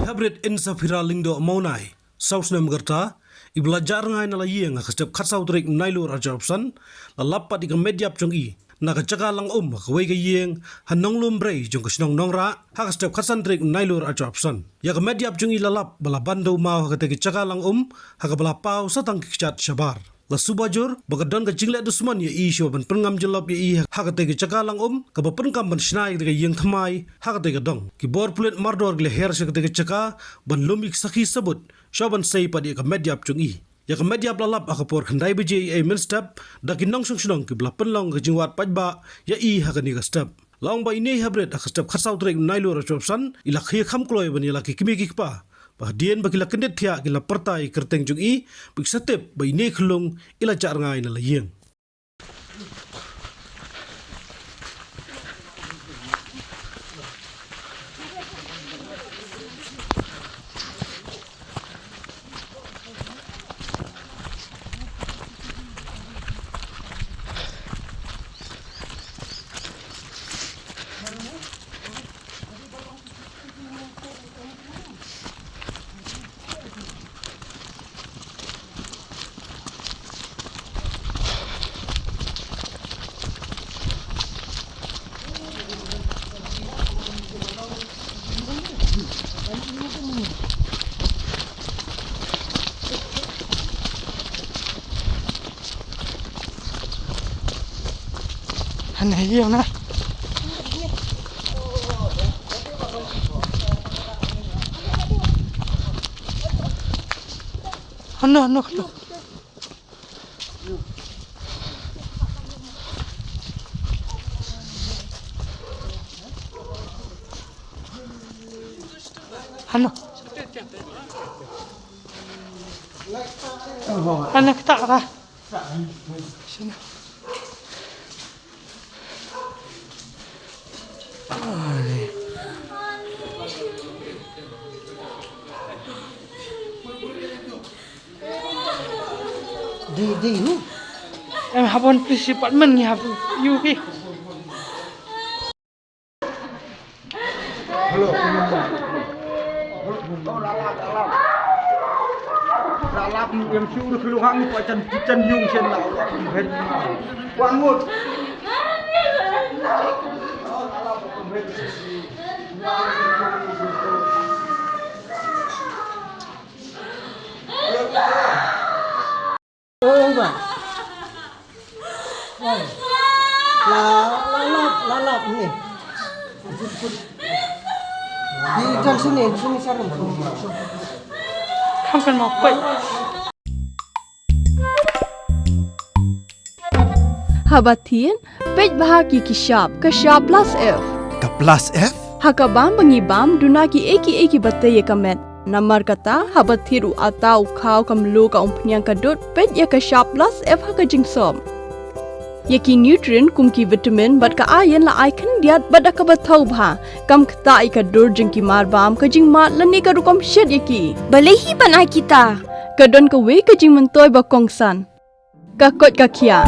Habrit insa viral lindo maunai saus nem gerta iblajar ngai na layeng kastep khatsau trik nailo rajapsan la lappat ikam mediap jongi na kachaka lang kawai ka yeng hanong lumbrei jong kasnong nongra ha kastep khatsan trik nailo rajapsan ya ka mediap jongi lalap bala bandau mau ha kateki chaka lang ha ka bala pau satang kichat shabar la subajur bagadon ka jingle dusman ya isyo ban pengam jelap ya i ha kateki chaka lang ka ba pengam ban snai ka yeng thamai ha kateki dong ki bor pulet mardor gle her se kateki chaka ban lumik sakhi sabut shaban sei padi ka mediap jongi ya ka mediap lalap akapor khandai beje a min step dakin nong sung ki bla penlong ka jingwat pajba ya i ha ka ni ka step long ba ini habret ka step khatsau trek nailo rachopsan ila khia kham kloi ban ila ki kimi ki pa bahdian bakila kendet thia kila pertai kerteng jungi bik setep ba ini khlung ila char ngai na layeng anh này yêu nè nó anh kita ra sini di em habon police department ni habu you ki hello lalap em siu được lu hang qua chân nhung trên lão hết quang một ông bà lalap ni di kan sini sarang không cần một quậy Habatin, pej bahagi ki sharp plus F. Ka plus F? Hakabam bangibam dunaki eki bataya kamet. Namar kata habathiru atau khau kamlu ka umpnyang kadut pej ya ka sharp plus F haka jingsom. Yaki nutrient kumki vitamin bat ka ayan la icon diat bat ka bathau bha kam kta ka dur jingki marbam ka jingmat lani ka rukom shed yaki. Balehi banai kita. Kadon ka we ka jing mentoy ba kongsan. Ka kot ka kia.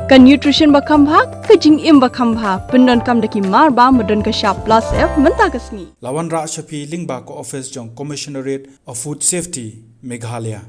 Ka nutrition bakam bha ka jing im bakam bha pendon kam daki marba modon ka sharp plus F menta kasni Lawan Ra Shafi Lingba ko office jong Commissionerate of Food Safety Meghalaya